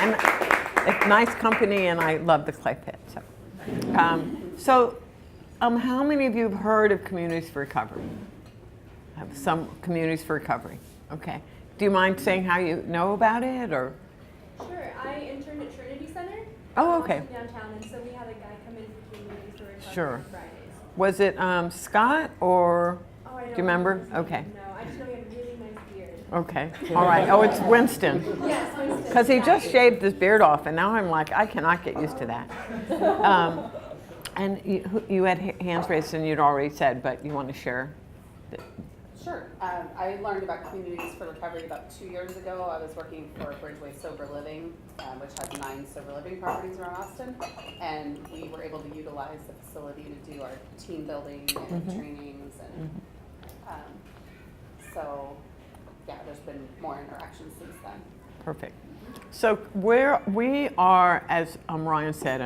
And it's nice company, and I love the clay pit. So, how many of you have heard of Communities for Recovery? Have some Communities for Recovery? Okay. Do you mind saying how you know about it, or? Sure. I interned at Trinity Center. Oh, okay. Downtown, and so we had a guy come in for Communities for Recovery Sure. on Fridays. Was it Scott, or Oh, I don't do you remember? know. Okay. No, I just know he had a really nice beard. Okay. All right. Oh, it's Winston. Yes, Winston. Because he just shaved his beard off, and now I'm like, I cannot get used to that. And you had hands raised, and you'd already said, but you want to share? Sure. I learned about Communities for Recovery about 2 years ago. I was working for Bridgeway Sober Living, which has 9 sober living properties around Austin, and we were able to utilize the facility to do our team building and trainings, and so yeah, there's been more interaction since then. Perfect. So we are, as Ryan said,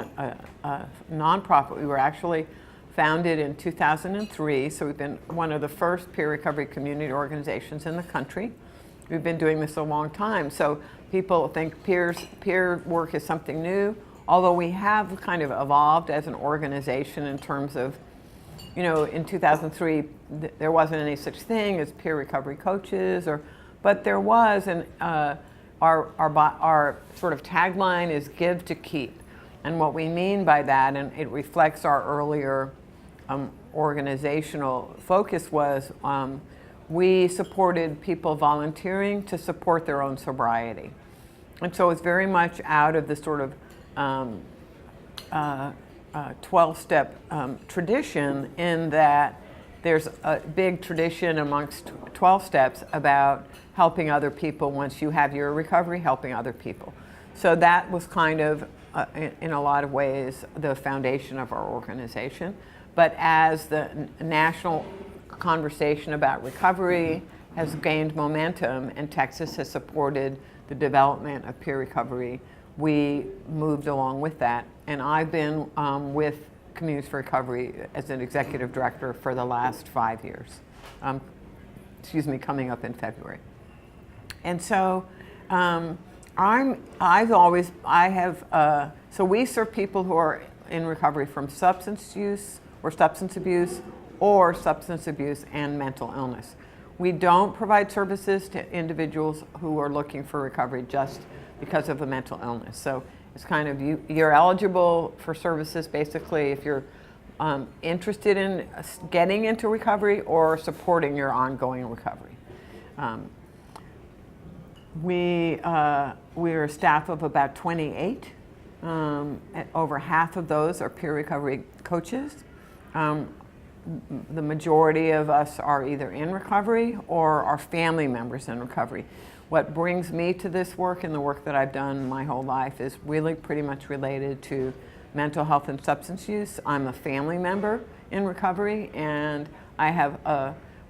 a nonprofit. We were actually founded in 2003, so we've been one of the first peer recovery community organizations in the country. We've been doing this a long time, so people think peer work is something new, although we have kind of evolved as an organization in terms of, you know, in 2003, there wasn't any such thing as peer recovery coaches, but there was, and our sort of tagline is give to keep. And what we mean by that, and it reflects our earlier organizational focus, was we supported people volunteering to support their own sobriety. And so it's very much out of the sort of 12-step tradition, in that there's a big tradition amongst 12 steps about helping other people. Once you have your recovery, helping other people. So that was kind of, in a lot of ways, the foundation of our organization. But as the national conversation about recovery has gained momentum and Texas has supported the development of peer recovery, we moved along with that. And I've been with Communities for Recovery as an executive director for the last 5 years. Coming up in February. And so so we serve people who are in recovery from substance use or substance abuse, or substance abuse and mental illness. We don't provide services to individuals who are looking for recovery just because of a mental illness. So it's kind of, you're eligible for services basically if you're interested in getting into recovery or supporting your ongoing recovery. We're a staff of about 28. Over half of those are peer recovery coaches. The majority of us are either in recovery or are family members in recovery. What brings me to this work and the work that I've done my whole life is really pretty much related to mental health and substance use. I'm a family member in recovery, and I have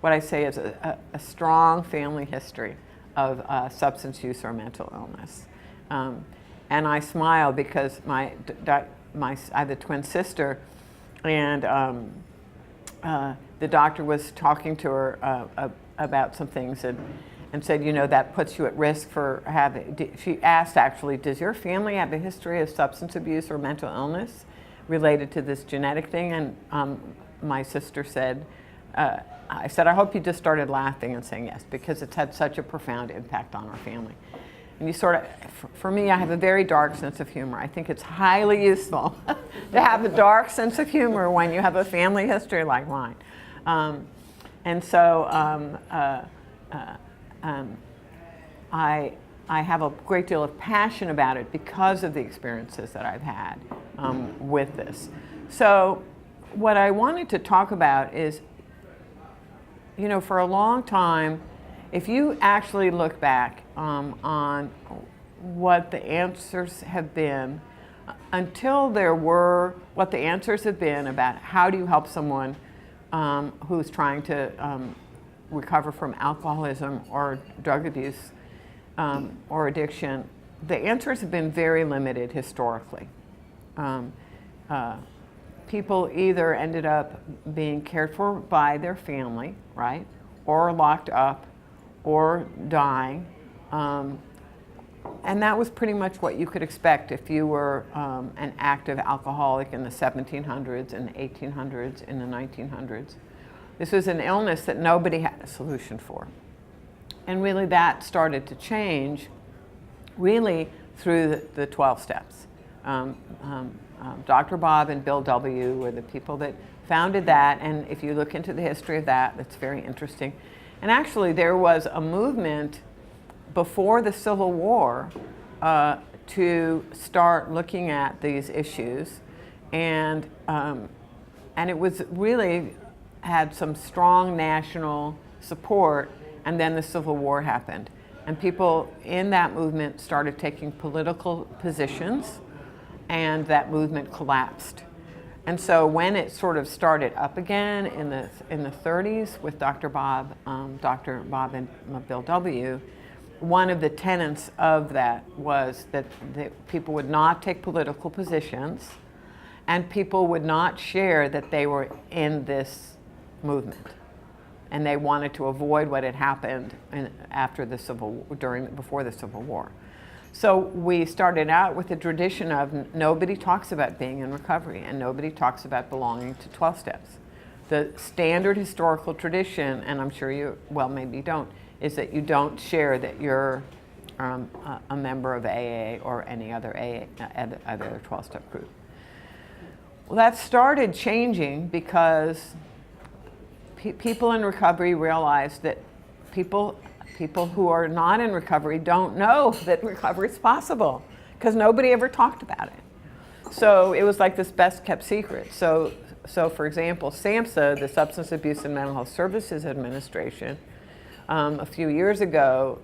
what I say is a strong family history of substance use or mental illness. And I smile because I have a twin sister, and the doctor was talking to her about some things and said, you know, that puts you at risk for having, she asked actually, does your family have a history of substance abuse or mental illness related to this genetic thing? And my sister said, I said, I hope you just started laughing and saying yes, because it's had such a profound impact on our family. And you sort of, for me, I have a very dark sense of humor. I think it's highly useful to have a dark sense of humor when you have a family history like mine. And so I have a great deal of passion about it because of the experiences that I've had with this. So what I wanted to talk about is, you know, for a long time, if you actually look back on what the answers have been, until there were, what the answers have been about how do you help someone who's trying to recover from alcoholism or drug abuse or addiction, the answers have been very limited historically. People either ended up being cared for by their family, right, or locked up, or dying, And that was pretty much what you could expect if you were an active alcoholic in the 1700s and 1800s, in the 1900s. This was an illness that nobody had a solution for. And really that started to change really through the 12 steps. Dr. Bob and Bill W. were the people that founded that, and if you look into the history of that, it's very interesting. And actually there was a movement before the Civil War to start looking at these issues, and it was really had some strong national support, and then the Civil War happened. And people in that movement started taking political positions, and that movement collapsed. And so when it sort of started up again in the 30s with Dr. Bob and Bill W., one of the tenets of that was that people would not take political positions, and people would not share that they were in this movement, and they wanted to avoid what had happened before the Civil War. So we started out with the tradition of nobody talks about being in recovery, and nobody talks about belonging to 12 steps. The standard historical tradition, and I'm sure you, well, maybe you don't, is that you don't share that you're a member of AA or any other other 12-step group. Well, that started changing because people in recovery realized that people who are not in recovery don't know that recovery is possible because nobody ever talked about it. So it was like this best kept secret. So for example, SAMHSA, the Substance Abuse and Mental Health Services Administration, a few years ago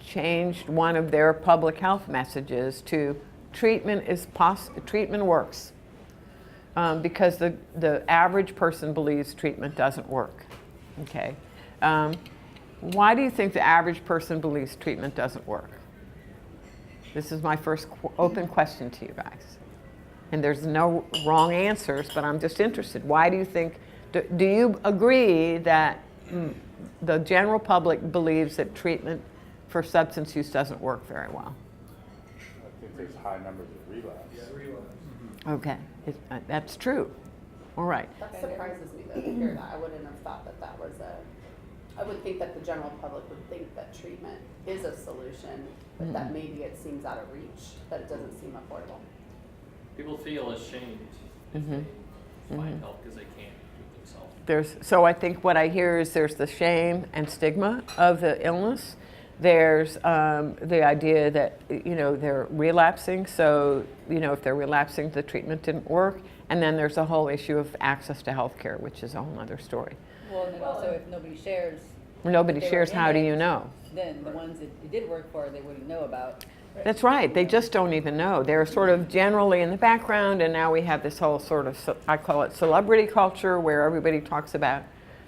changed one of their public health messages to treatment works. Because the average person believes treatment doesn't work. Okay, why do you think the average person believes treatment doesn't work? This is my first open question to you guys, and there's no wrong answers, but I'm just interested. Why do you think? Do you agree that the general public believes that treatment for substance use doesn't work very well? I think there's high numbers of relapse. Yeah, relapse. Okay, that's true. All right. That surprises me though to hear that. I wouldn't have thought that was I would think that the general public would think that treatment is a solution, but that maybe it seems out of reach, that it doesn't seem affordable. People feel ashamed if they find help because they can't do it themselves. So I think what I hear is there's the shame and stigma of the illness. There's the idea that, they're relapsing. So, if they're relapsing, the treatment didn't work. And then there's a whole issue of access to health care, which is a whole other story. Well, and then also if nobody shares. Nobody they were shares, in how do it, you know? Then the ones that it did work for, they wouldn't know about. That's right. They just don't even know. They're sort of generally in the background, and now we have this whole sort of, I call it celebrity culture, where everybody talks about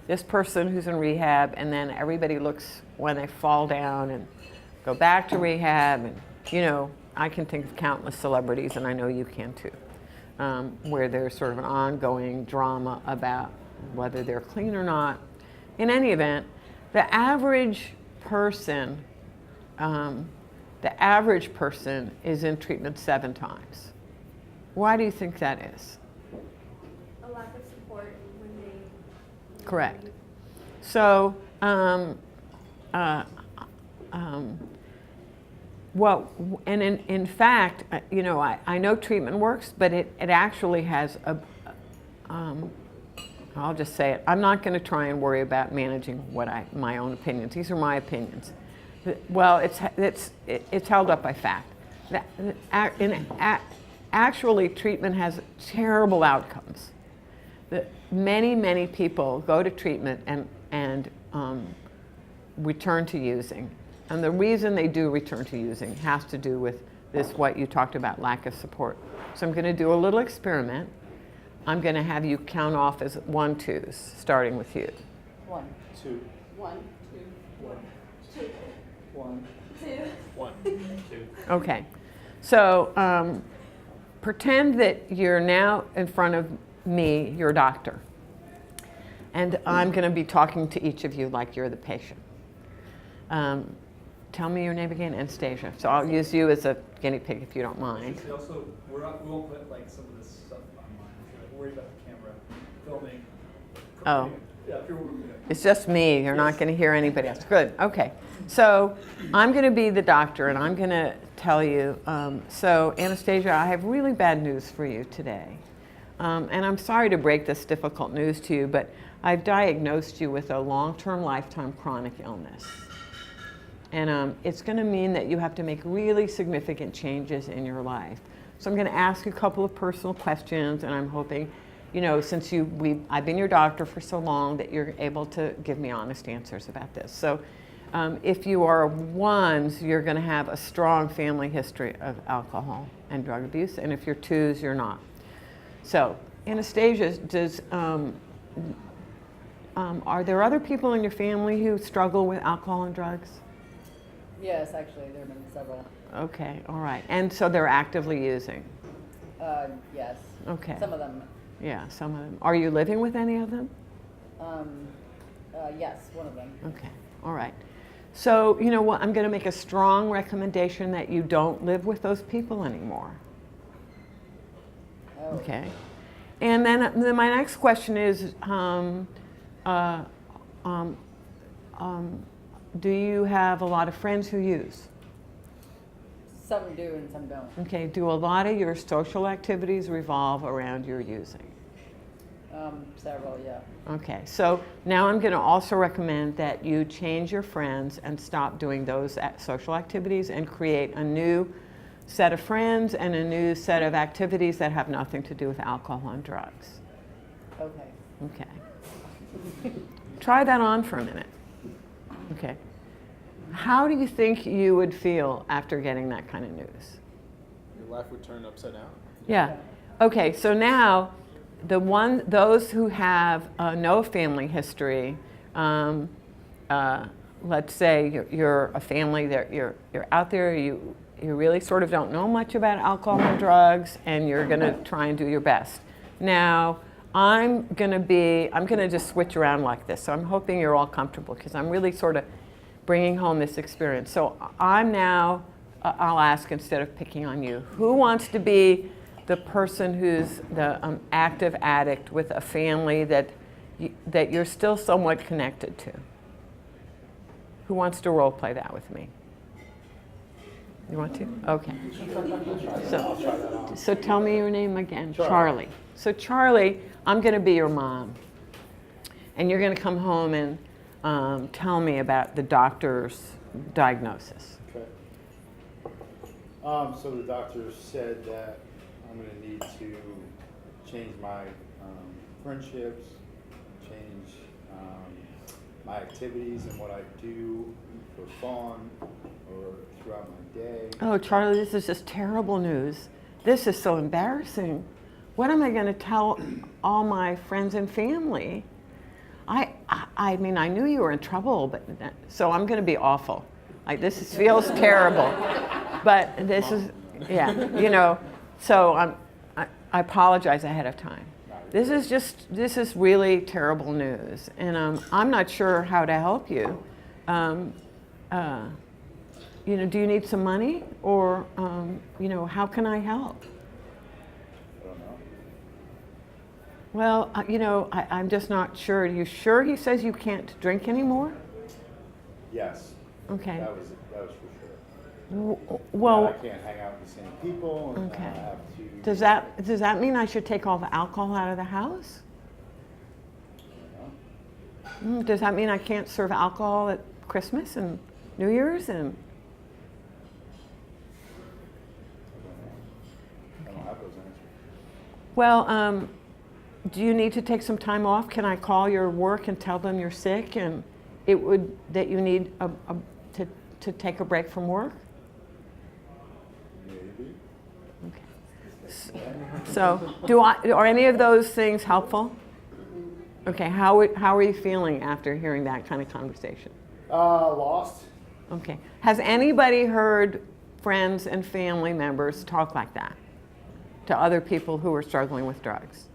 this person who's in rehab, and then everybody looks when they fall down and go back to rehab. And, I can think of countless celebrities, and I know you can too, where there's sort of an ongoing drama about whether they're clean or not. In any event, the average person is in treatment 7 times. Why do you think that is? A lack of support when they. Correct. So, well, and in fact, I know treatment works, but it actually has I'll just say it. I'm not going to try and worry about managing my own opinions. These are my opinions. Well, it's held up by fact. Actually, treatment has terrible outcomes. Many people go to treatment and return to using. And the reason they do return to using has to do with what you talked about, lack of support. So I'm going to do a little experiment. I'm going to have you count off as 1, 2s, starting with you. 1, 2, 1, 2, 1. 1, 2. Okay. So pretend that you're now in front of me, your doctor. And I'm going to be talking to each of you like you're the patient. tell me your name again, Anastasia. So I'll use you as a guinea pig if you don't mind. We also, we won't put like some of this stuff online. We're worried about the camera filming. Oh. Yeah, if you're, yeah. It's just me. You're not going to hear anybody else. Good. Okay. So I'm going to be the doctor, and I'm going to tell you. So Anastasia, I have really bad news for you today. And I'm sorry to break this difficult news to you, but I've diagnosed you with a long-term, lifetime chronic illness. And it's going to mean that you have to make really significant changes in your life. So I'm going to ask you a couple of personal questions, and I'm hoping, you know, since I've been your doctor for so long, that you're able to give me honest answers about this. So if you are ones, you're going to have a strong family history of alcohol and drug abuse, and if you're twos, you're not. So Anastasia, are there other people in your family who struggle with alcohol and drugs? Yes, actually, there have been several. Okay, all right. And so they're actively using? Yes. Okay. Some of them. Yeah, some of them. Are you living with any of them? Yes, one of them. Okay, all right. So, you know what, I'm going to make a strong recommendation that you don't live with those people anymore. Oh. Okay. And then my next question is, do you have a lot of friends who use? Some do and some don't. Okay, do a lot of your social activities revolve around your using? Several, yeah. Okay, so now I'm going to also recommend that you change your friends and stop doing those social activities and create a new set of friends and a new set of activities that have nothing to do with alcohol and drugs. Okay. Okay. Try that on for a minute. Okay. How do you think you would feel after getting that kind of news? Your life would turn upside down. Yeah. Okay, so now those who have no family history, let's say you're a family that you're out there, you really sort of don't know much about alcohol and drugs, and you're going to try and do your best. Now, I'm going to just switch around like this. So I'm hoping you're all comfortable because I'm really sort of bringing home this experience. So I'm now, I'll ask instead of picking on you, who wants to be the person who's the active addict with a family that you're still somewhat connected to? Who wants to role play that with me? You want to? Okay. So tell me your name again. Charlie. So Charlie, I'm going to be your mom. And you're going to come home and tell me about the doctor's diagnosis. Okay. So the doctor said that I'm going to need to change my friendships, change my activities and what I do for fun or throughout my day. Oh, Charlie, this is just terrible news. This is so embarrassing. What am I going to tell all my friends and family? I mean, I knew you were in trouble, but so I'm going to be awful. Like this feels terrible, but this is, yeah, you know. So I apologize ahead of time. This is really terrible news, and I'm not sure how to help you. You know, do you need some money, or you know, how can I help? I don't know. Well, you know, I'm just not sure. Are you sure he says you can't drink anymore? Yes. Okay. That was for sure. Well, I can't hang out with the same people. And okay. I have to. Does that mean I should take all the alcohol out of the house? Does that mean I can't serve alcohol at Christmas and New Year's and? I don't have those answers. Well, do you need to take some time off? Can I call your work and tell them you're sick and that you need to take a break from work? Maybe. Okay. So, are any of those things helpful? Okay. How are you feeling after hearing that kind of conversation? Lost. Okay. Has anybody heard friends and family members talk like that to other people who are struggling with drugs?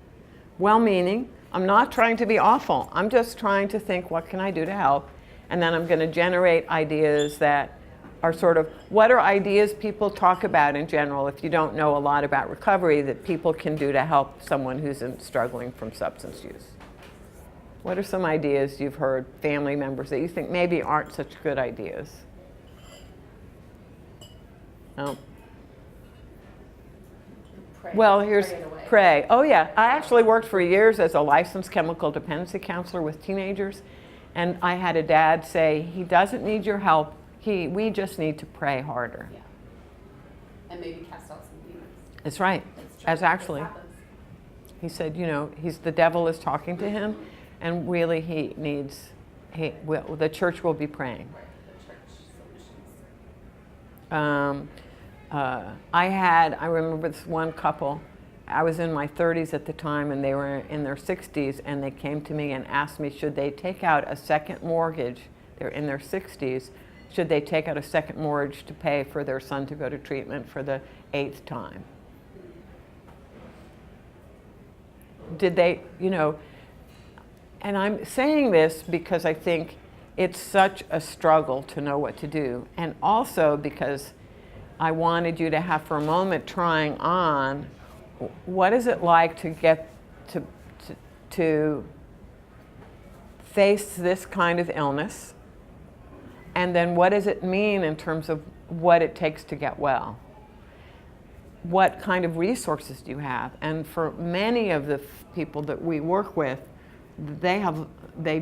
Well-meaning. I'm not trying to be awful. I'm just trying to think, what can I do to help? And then I'm going to generate ideas that are sort of, what are ideas people talk about in general if you don't know a lot about recovery that people can do to help someone who's struggling from substance use? What are some ideas you've heard family members that you think maybe aren't such good ideas? No. Pray. Well, here's Pray it away. pray. Oh yeah, I actually worked for years as a licensed chemical dependency counselor with teenagers, and I had a dad say, he doesn't need your help, we just need to pray harder. Yeah. And maybe cast out some demons. That's right. It's true. As This actually, happens. he said, the devil is talking to him, and really the church will be praying. Right, the church solutions. I remember this one couple, I was in my 30s at the time, and they were in their 60s, and they came to me and asked me, should they take out a second mortgage? They're in their 60s. Should they take out a second mortgage to pay for their son to go to treatment for the 8th time? Did they, and I'm saying this because I think it's such a struggle to know what to do, and also because I wanted you to have for a moment trying on, what is it like to get to face this kind of illness, and then what does it mean in terms of what it takes to get well? What kind of resources do you have? And for many of the people that we work with, they have been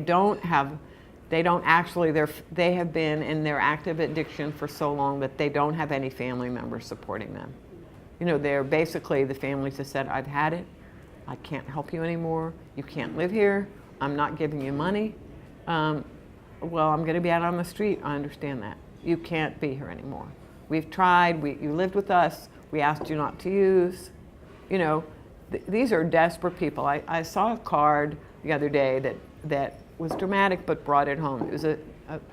in their active addiction for so long that they don't have any family members supporting them. They're basically, the families have said, I've had it, I can't help you anymore, you can't live here, I'm not giving you money. Well, I'm going to be out on the street, I understand that. You can't be here anymore. We've tried, you lived with us, we asked you not to use. These are desperate people. I saw a card the other day that was dramatic but brought it home. It was a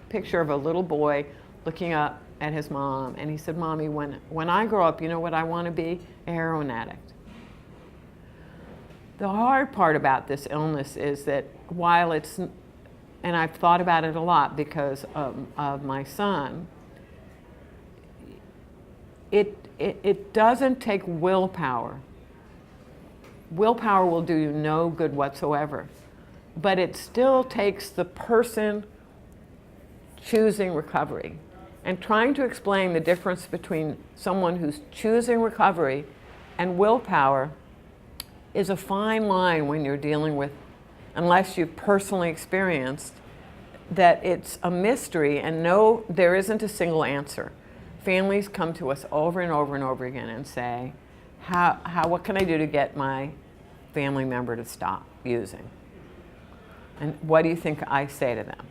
picture of a little boy looking up at his mom, and he said, Mommy, when I grow up, you know what I want to be? A heroin addict. The hard part about this illness is that while it's, and I've thought about it a lot because of my son, it doesn't take willpower. Willpower will do you no good whatsoever. But it still takes the person choosing recovery. And trying to explain the difference between someone who's choosing recovery and willpower is a fine line when you're dealing with, unless you've personally experienced, that it's a mystery, and no, there isn't a single answer. Families come to us over and over and over again and say, what can I do to get my family member to stop using? And what do you think I say to them?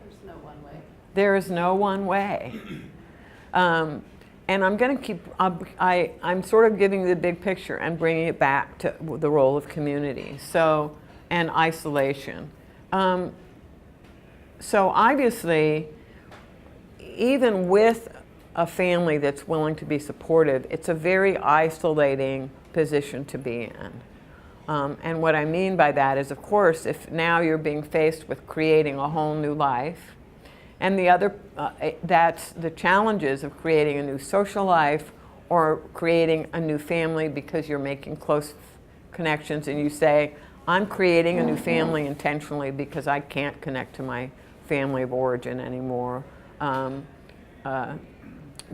There's no one way. There is no one way. And I'm going to keep, I'm sort of giving you the big picture and bringing it back to the role of community, and isolation. So obviously, even with a family that's willing to be supportive, it's a very isolating position to be in. And what I mean by that is, of course, if now you're being faced with creating a whole new life, and the other, that's the challenges of creating a new social life or creating a new family because you're making close connections, and you say, I'm creating a new family intentionally because I can't connect to my family of origin anymore,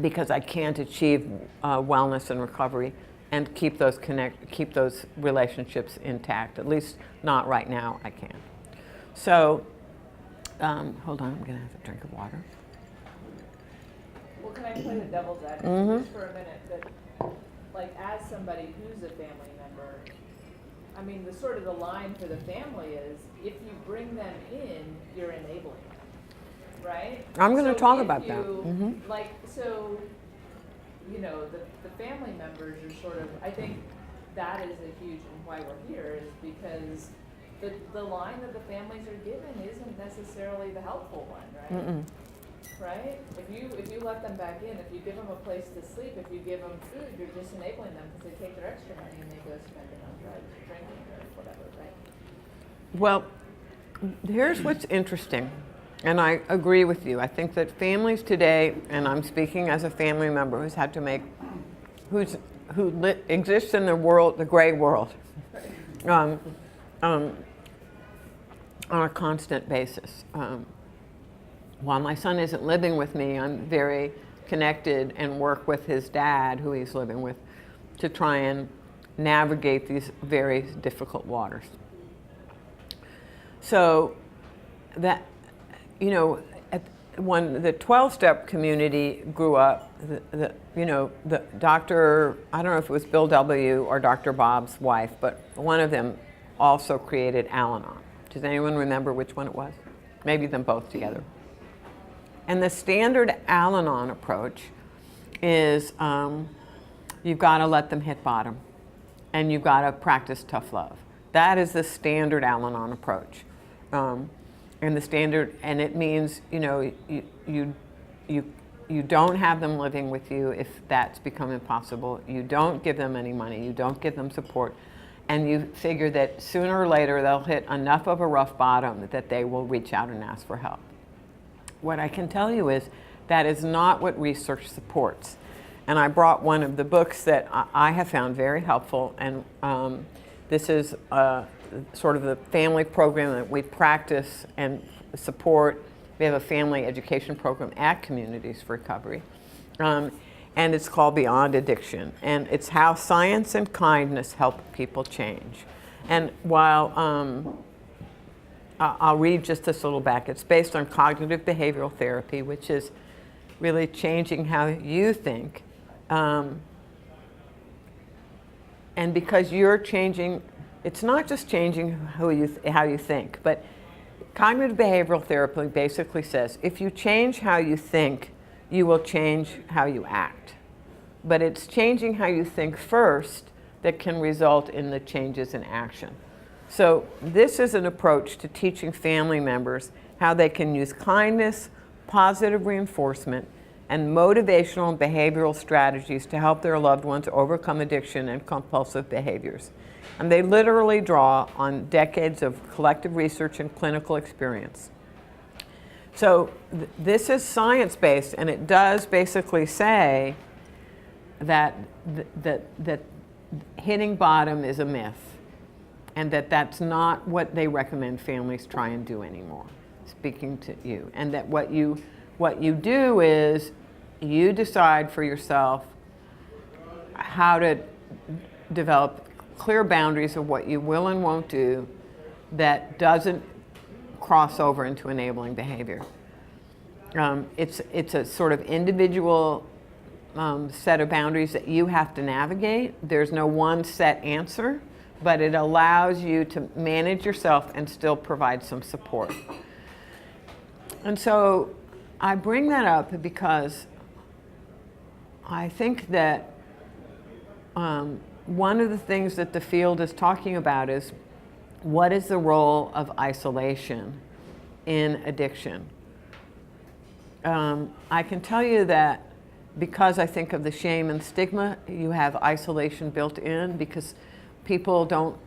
because I can't achieve wellness and recovery and keep those relationships intact. At least not right now, I can't. So, hold on, I'm gonna have a drink of water. Well, can I play the devil's advocate Mm-hmm. just for a minute? That, like, as somebody who's a family member, I mean, the sort of the line for the family is, if you bring them in, you're enabling them, right? I'm gonna So talk if about that. you- Mhm. Like, so, the family members are sort of, I think that is a huge, and why we're here is because the line that the families are given isn't necessarily the helpful one, right? Mm-mm. Right? If you let them back in, if you give them a place to sleep, if you give them food, you're just enabling them because they take their extra money and they go spend it on drugs or drinking or whatever, right? Well, here's what's interesting. And I agree with you. I think that families today, and I'm speaking as a family member who's had to make, exists in the world, the gray world, on a constant basis. While my son isn't living with me, I'm very connected and work with his dad, who he's living with, to try and navigate these very difficult waters. So that, you know, when the 12-step community grew up, the doctor, I don't know if it was Bill W. or Dr. Bob's wife, but one of them also created Al-Anon. Does anyone remember which one it was? Maybe them both together. And the standard Al-Anon approach is you've got to let them hit bottom, and you've got to practice tough love. That is the standard Al-Anon approach. And the standard, and it means, you know, you don't have them living with you if that's become impossible. You don't give them any money. You don't give them support. And you figure that sooner or later they'll hit enough of a rough bottom that they will reach out and ask for help. What I can tell you is that is not what research supports. And I brought one of the books that I have found very helpful, and this is sort of the family program that we practice and support. We have a family education program at Communities for Recovery, and it's called Beyond Addiction, and it's how science and kindness help people change. And while I'll read just this little back, it's based on cognitive behavioral therapy, which is really changing how you think, and because you're changing, it's not just changing how you think, but cognitive behavioral therapy basically says if you change how you think, you will change how you act. But it's changing how you think first that can result in the changes in action. So this is an approach to teaching family members how they can use kindness, positive reinforcement, and motivational and behavioral strategies to help their loved ones overcome addiction and compulsive behaviors. And they literally draw on decades of collective research and clinical experience. So this is science-based, and it does basically say that that hitting bottom is a myth, and that's not what they recommend families try and do anymore, speaking to you. And that what you do is you decide for yourself how to develop clear boundaries of what you will and won't do that doesn't cross over into enabling behavior. It's a sort of individual set of boundaries that you have to navigate. There's no one set answer, but it allows you to manage yourself and still provide some support. And so I bring that up because I think that one of the things that the field is talking about is what is the role of isolation in addiction? I can tell you that because I think of the shame and stigma, you have isolation built in because people don't,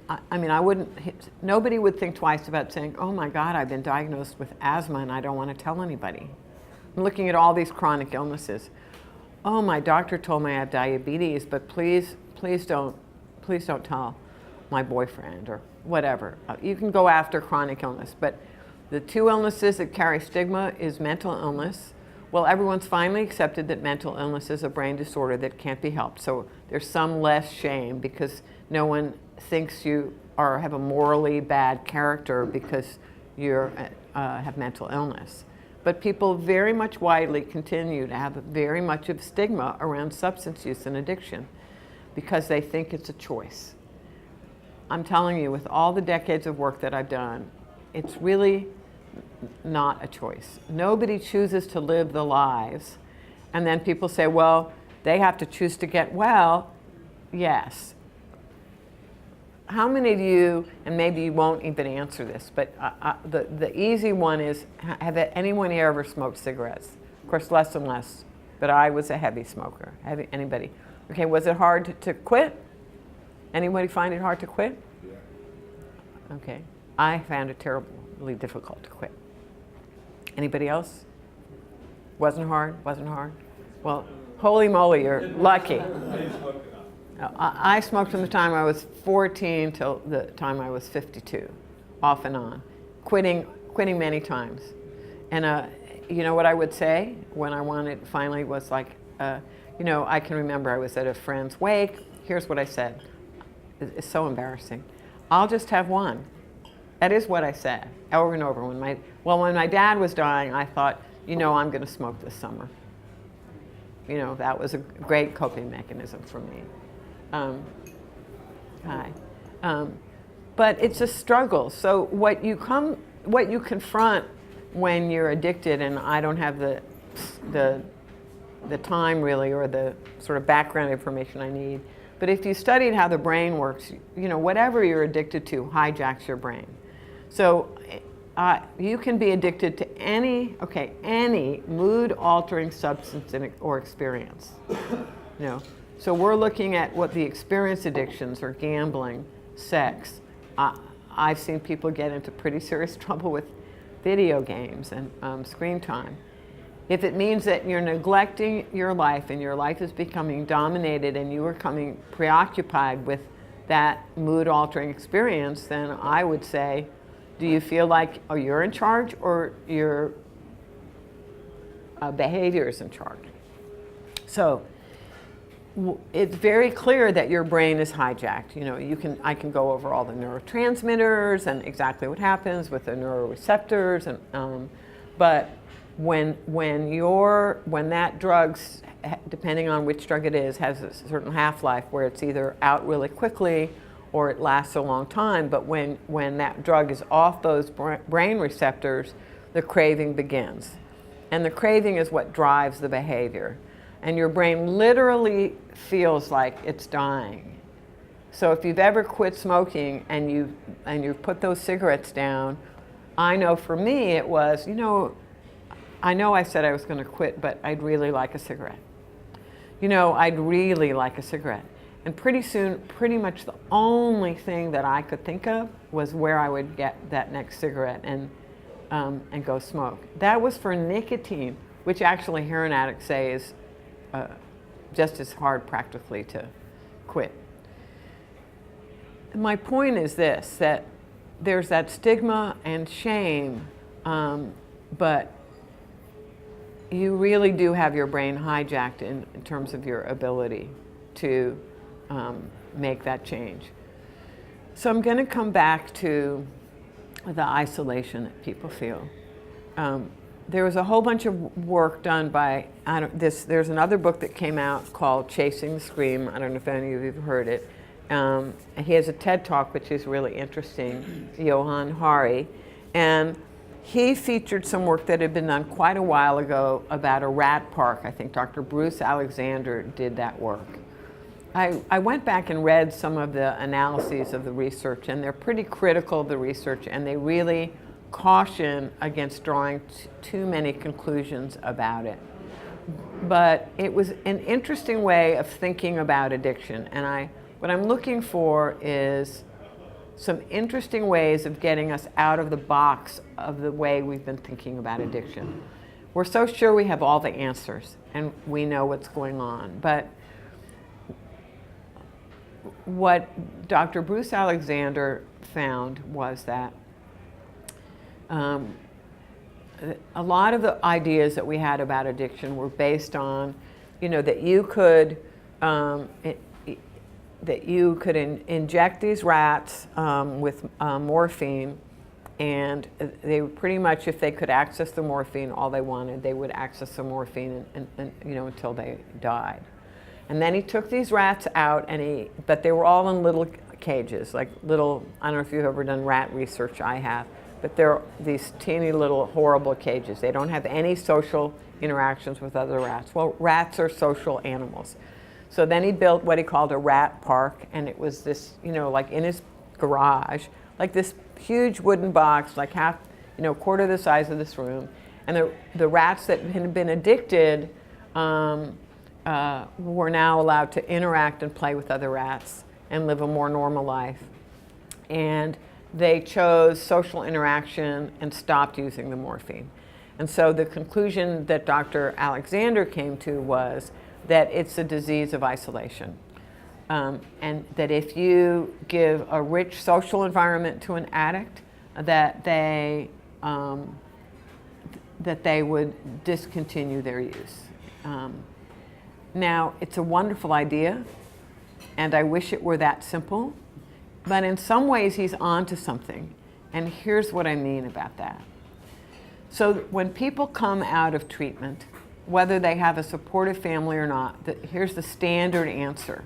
nobody would think twice about saying, oh my God, I've been diagnosed with asthma and I don't want to tell anybody. I'm looking at all these chronic illnesses. Oh, my doctor told me I have diabetes, but please don't tell my boyfriend or whatever. You can go after chronic illness, but the two illnesses that carry stigma is mental illness. Well, everyone's finally accepted that mental illness is a brain disorder that can't be helped. So there's some less shame because no one thinks you have a morally bad character because you have mental illness. But people very much widely continue to have very much of stigma around substance use and addiction because they think it's a choice. I'm telling you, with all the decades of work that I've done, it's really not a choice. Nobody chooses to live the lives. And then people say, well, they have to choose to get well. Yes. How many of you, and maybe you won't even answer this, but the easy one is, have anyone here ever smoked cigarettes? Of course, less and less, but I was a heavy smoker. Anybody? Okay, was it hard to quit? Anybody find it hard to quit? Yeah. Okay, I found it terribly difficult to quit. Anybody else? Wasn't hard? Wasn't hard? Well, holy moly, you're lucky. I smoked from the time I was 14 till the time I was 52, off and on, quitting many times. And you know what I would say when I wanted finally was like, you know, I can remember I was at a friend's wake. Here's what I said. It's so embarrassing. I'll just have one. That is what I said over and over. When my dad was dying, I thought, you know, I'm going to smoke this summer. You know, that was a great coping mechanism for me. But it's a struggle. So what you confront when you're addicted, and I don't have the time really, or the sort of background information I need, but if you studied how the brain works, you know, whatever you're addicted to hijacks your brain. So you can be addicted to any mood-altering substance or experience. You know, so we're looking at what the experience addictions are: gambling, sex. I've seen people get into pretty serious trouble with video games and screen time. If it means that you're neglecting your life and your life is becoming dominated and you are becoming preoccupied with that mood-altering experience, then I would say, do you feel like you're in charge, or your behavior is in charge? So it's very clear that your brain is hijacked. You know, I can go over all the neurotransmitters and exactly what happens with the neuroreceptors, and but when that drug, depending on which drug it is, has a certain half-life where it's either out really quickly or it lasts a long time. But when that drug is off those brain receptors, the craving begins. And the craving is what drives the behavior. And your brain literally feels like it's dying. So if you've ever quit smoking and you've put those cigarettes down, I know for me it was, you know, I know I said I was going to quit, but I'd really like a cigarette. You know, I'd really like a cigarette. And pretty soon, pretty much the only thing that I could think of was where I would get that next cigarette and go smoke. That was for nicotine, which actually heroin addicts say is just as hard practically to quit. My point is this, that there's that stigma and shame, but you really do have your brain hijacked in terms of your ability to make that change. So I'm going to come back to the isolation that people feel. There was a whole bunch of work done by, there's another book that came out called Chasing the Scream. I don't know if any of you have heard it. He has a TED Talk, which is really interesting, Johan Hari. And he featured some work that had been done quite a while ago about a rat park. I think Dr. Bruce Alexander did that work. I went back and read some of the analyses of the research, and they're pretty critical of the research, and they really caution against drawing too many conclusions about it. But it was an interesting way of thinking about addiction, and what I'm looking for is some interesting ways of getting us out of the box of the way we've been thinking about addiction. We're so sure we have all the answers and we know what's going on, but what Dr. Bruce Alexander found was that a lot of the ideas that we had about addiction were based on, you know, that you could inject these rats with morphine, and they pretty much, if they could access the morphine, all they wanted, they would access the morphine and you know, until they died. And then he took these rats out, but they were all in little cages, like little, I don't know if you've ever done rat research, I have, but they're these teeny little horrible cages. They don't have any social interactions with other rats. Well, rats are social animals. So then he built what he called a rat park, and it was this, you know, like in his garage, like this huge wooden box, like half, you know, quarter the size of this room. And the rats that had been addicted were now allowed to interact and play with other rats and live a more normal life. And they chose social interaction and stopped using the morphine. And so the conclusion that Dr. Alexander came to was that it's a disease of isolation. And that if you give a rich social environment to an addict, that they would discontinue their use. Now, it's a wonderful idea, and I wish it were that simple, but in some ways he's on to something, and here's what I mean about that. So when people come out of treatment, whether they have a supportive family or not, here's the standard answer: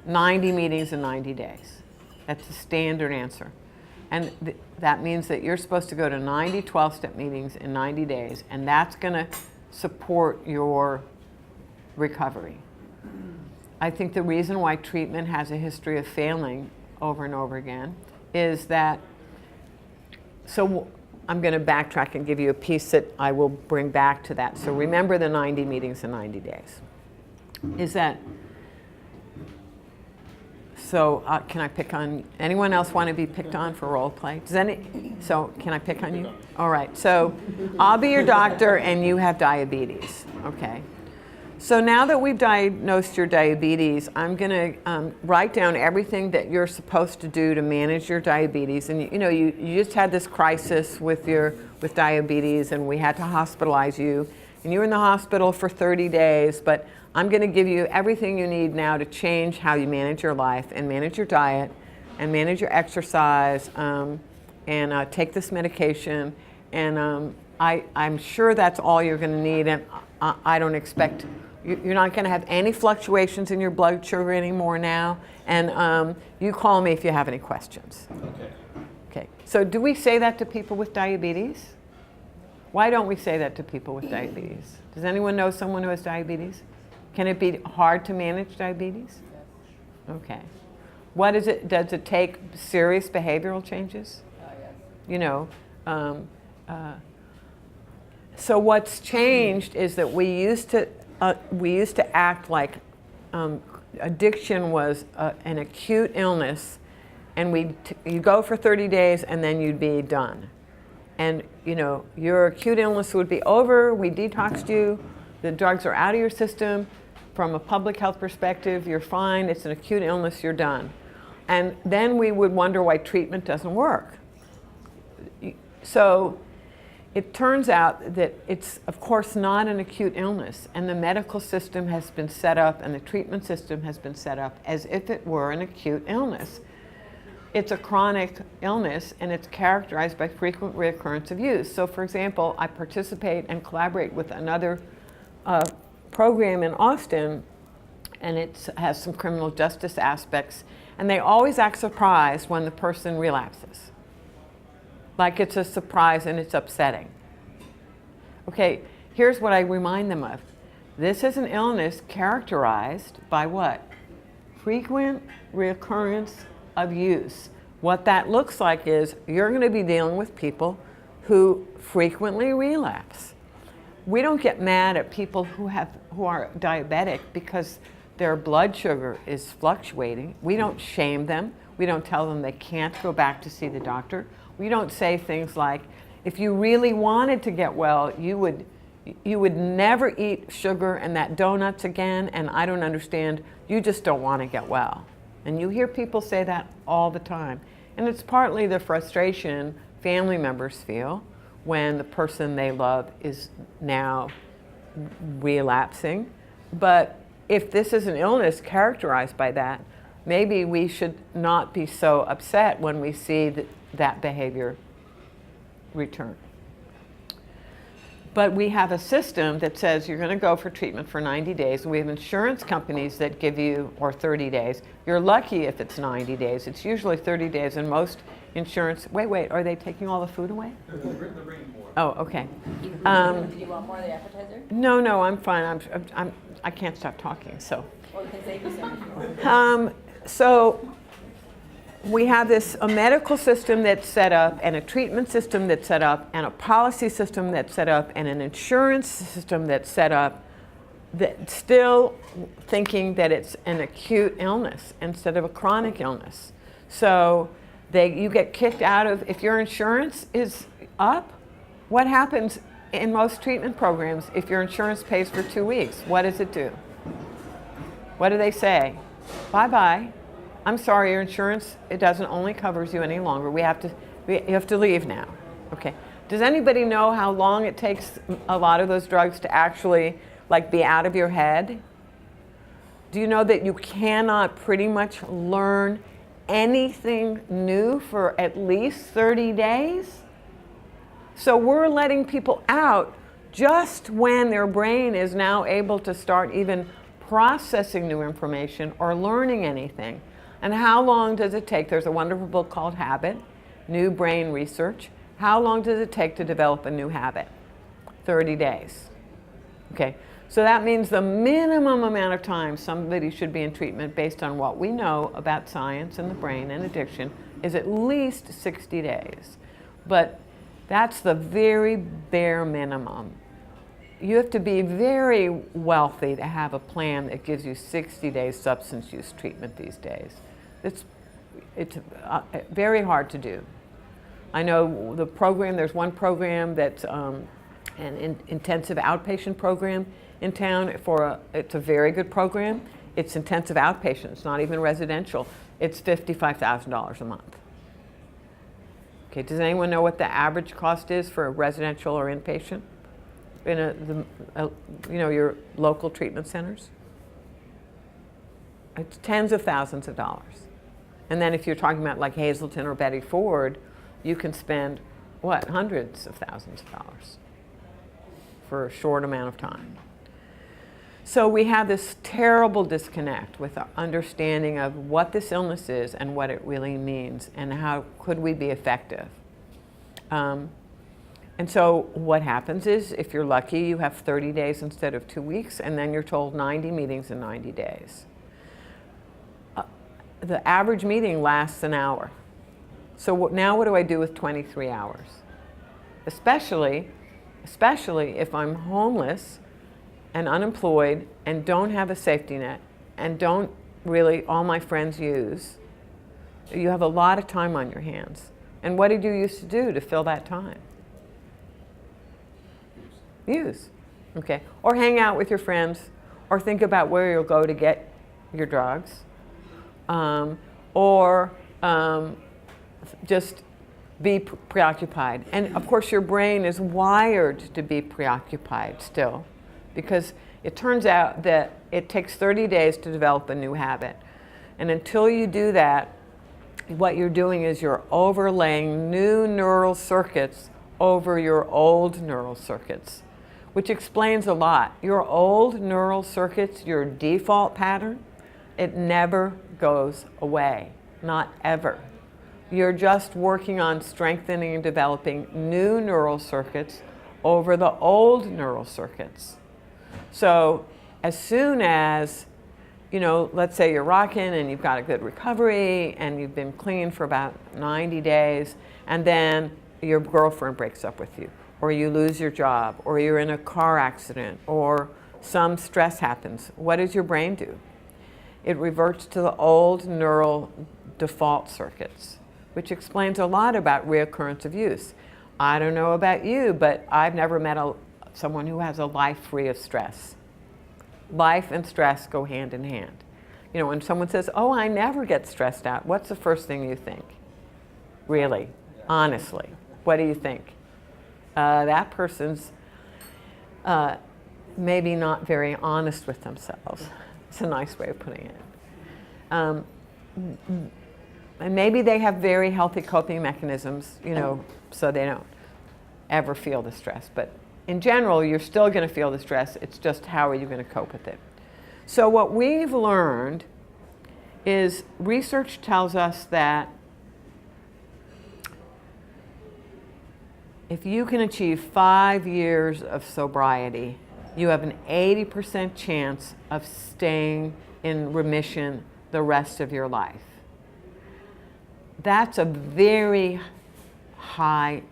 90 meetings in 90 days. That's the standard answer. And that means that you're supposed to go to 90 12-step meetings in 90 days, and that's going to support your recovery. I think the reason why treatment has a history of failing over and over again is that, so I'm going to backtrack and give you a piece that I will bring back to that. So remember the 90 meetings in 90 days. Is that, so can I pick on, anyone else want to be picked on for role play? So can I pick on you? All right, so I'll be your doctor and you have diabetes, okay? So now that we've diagnosed your diabetes, I'm going to write down everything that you're supposed to do to manage your diabetes. And you just had this crisis with diabetes, and we had to hospitalize you. And you were in the hospital for 30 days, but I'm going to give you everything you need now to change how you manage your life and manage your diet and manage your exercise and take this medication. And I'm sure that's all you're going to need, and I don't expect. You're not going to have any fluctuations in your blood sugar anymore now, and you call me if you have any questions. Okay. Okay. So do we say that to people with diabetes? Why don't we say that to people with diabetes? Does anyone know someone who has diabetes? Can it be hard to manage diabetes? Okay. What is it? Does it take serious behavioral changes? Yes. So what's changed is that we used to act like addiction was an acute illness, and you go for 30 days and then you'd be done. And your acute illness would be over, we detoxed you, the drugs are out of your system, from a public health perspective, you're fine, it's an acute illness, you're done. And then we would wonder why treatment doesn't work. So it turns out that it's, of course, not an acute illness, and the medical system has been set up and the treatment system has been set up as if it were an acute illness. It's a chronic illness, and it's characterized by frequent reoccurrence of use. So, for example, I participate and collaborate with another program in Austin, and it has some criminal justice aspects, and they always act surprised when the person relapses. Like it's a surprise and it's upsetting. Okay, here's what I remind them of. This is an illness characterized by what? Frequent reoccurrence of use. What that looks like is you're going to be dealing with people who frequently relapse. We don't get mad at people who are diabetic because their blood sugar is fluctuating. We don't shame them. We don't tell them they can't go back to see the doctor. We don't say things like, if you really wanted to get well, you would never eat sugar and that donuts again, and I don't understand, you just don't want to get well. And you hear people say that all the time. And it's partly the frustration family members feel when the person they love is now relapsing. But if this is an illness characterized by that, maybe we should not be so upset when we see that behavior return. But we have a system that says you're going to go for treatment for 90 days. We have insurance companies that give you, or 30 days. You're lucky if it's 90 days. It's usually 30 days, and most insurance, wait, are they taking all the food away? They're bringing more. Oh, okay. Do you want more of the appetizer? No, I'm fine. I can't stop talking, so. Well, we can save you some. So we have a medical system that's set up, and a treatment system that's set up, and a policy system that's set up, and an insurance system that's set up, that still thinking that it's an acute illness instead of a chronic illness. So you get kicked out of, if your insurance is up, what happens in most treatment programs, if your insurance pays for 2 weeks, what does it do? What do they say? Bye-bye. I'm sorry, your insurance, it doesn't only covers you any longer. You have to leave now. Okay. Does anybody know how long it takes a lot of those drugs to actually be out of your head? Do you know that you cannot pretty much learn anything new for at least 30 days? So we're letting people out just when their brain is now able to start even processing new information or learning anything. And how long does it take? There's a wonderful book called Habit, New Brain Research. How long does it take to develop a new habit? 30 days. Okay, so that means the minimum amount of time somebody should be in treatment based on what we know about science and the brain and addiction is at least 60 days. But that's the very bare minimum. You have to be very wealthy to have a plan that gives you 60 days substance use treatment these days. It's very hard to do. I know the program, there's one program that's an intensive outpatient program in town. It's a very good program. It's intensive outpatient, it's not even residential. It's $55,000 a month. Okay, does anyone know what the average cost is for a residential or inpatient in your local treatment centers? It's tens of thousands of dollars. And then if you're talking about like Hazleton or Betty Ford, you can spend, hundreds of thousands of dollars for a short amount of time. So we have this terrible disconnect with our understanding of what this illness is and what it really means and how could we be effective. And so what happens is, if you're lucky, you have 30 days instead of 2 weeks, and then you're told 90 meetings in 90 days. The average meeting lasts an hour. So now what do I do with 23 hours? Especially if I'm homeless and unemployed and don't have a safety net and don't really all my friends use. You have a lot of time on your hands. And what did you used to do to fill that time? Use. Okay. Or hang out with your friends, or think about where you'll go to get your drugs. Just be preoccupied. And of course your brain is wired to be preoccupied still, because it turns out that it takes 30 days to develop a new habit. And until you do that, what you're doing is you're overlaying new neural circuits over your old neural circuits, which explains a lot. Your old neural circuits, your default pattern, it never goes away, not ever. You're just working on strengthening and developing new neural circuits over the old neural circuits. So as soon as, let's say you're rocking and you've got a good recovery and you've been clean for about 90 days, and then your girlfriend breaks up with you, or you lose your job, or you're in a car accident, or some stress happens, what does your brain do? It reverts to the old neural default circuits, which explains a lot about reoccurrence of use. I don't know about you, but I've never met someone who has a life free of stress. Life and stress go hand in hand. When someone says, oh, I never get stressed out, what's the first thing you think? Really? Honestly, what do you think? That person's maybe not very honest with themselves. It's a nice way of putting it. And maybe they have very healthy coping mechanisms, so they don't ever feel the stress. But in general, you're still going to feel the stress. It's just how are you going to cope with it? So what we've learned is research tells us that if you can achieve 5 years of sobriety, you have an 80% chance of staying in remission the rest of your life. That's a very high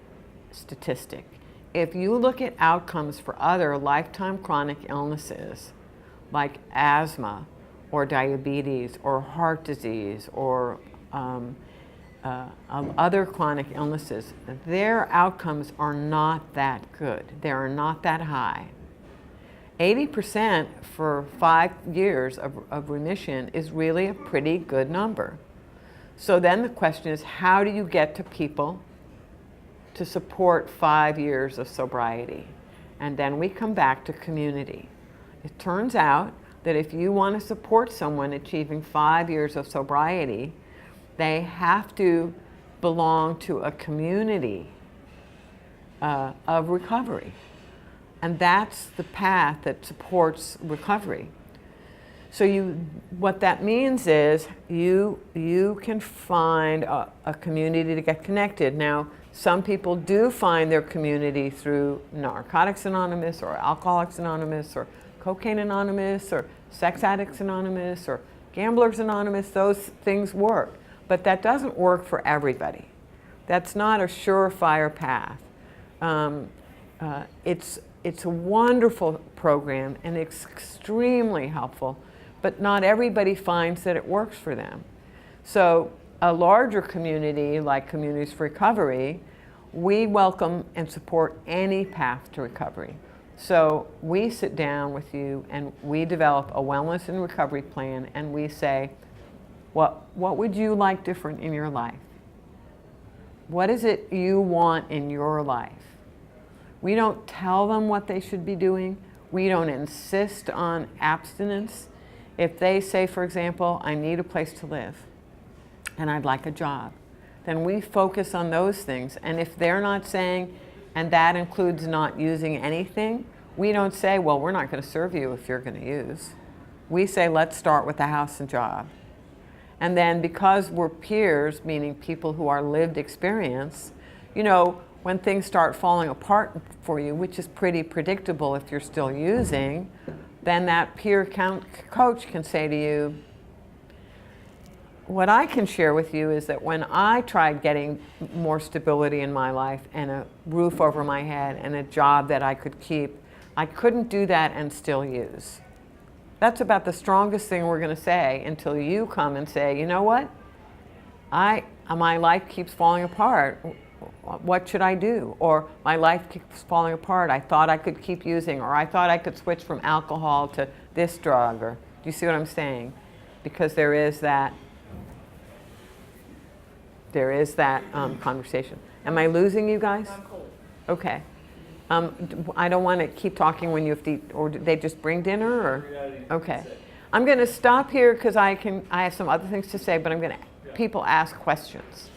statistic. If you look at outcomes for other lifetime chronic illnesses like asthma or diabetes or heart disease or of other chronic illnesses, their outcomes are not that good. They are not that high. 80% for 5 years of remission is really a pretty good number. So then the question is, how do you get to people to support 5 years of sobriety? And then we come back to community. It turns out that if you want to support someone achieving 5 years of sobriety, they have to belong to a community of recovery. And that's the path that supports recovery. So what that means is you can find a community to get connected. Now, some people do find their community through Narcotics Anonymous or Alcoholics Anonymous or Cocaine Anonymous or Sex Addicts Anonymous or Gamblers Anonymous. Those things work, but that doesn't work for everybody. That's not a surefire path. It's a wonderful program and it's extremely helpful, but not everybody finds that it works for them. So a larger community like Communities for Recovery, we welcome and support any path to recovery. So we sit down with you and we develop a wellness and recovery plan, and we say, what would you like different in your life? What is it you want in your life? We don't tell them what they should be doing. We don't insist on abstinence. If they say, for example, I need a place to live and I'd like a job, then we focus on those things. And if they're not saying, and that includes not using anything, we don't say, well, we're not going to serve you if you're going to use. We say, let's start with a house and job. And then because we're peers, meaning people who are lived experience, you know, when things start falling apart for you, which is pretty predictable if you're still using, then that peer coach can say to you, what I can share with you is that when I tried getting more stability in my life and a roof over my head and a job that I could keep, I couldn't do that and still use. That's about the strongest thing we're going to say until you come and say, you know what? My life keeps falling apart. What should I do? Or my life keeps falling apart. I thought I could keep using, or I thought I could switch from alcohol to this drug. Or do you see what I'm saying? Because there is that conversation. Am I losing you guys? I'm cold. Okay. I don't want to keep talking when you have to eat, or do they just bring dinner, or? Okay. I'm going to stop here because I have some other things to say, but I'm going to people ask questions.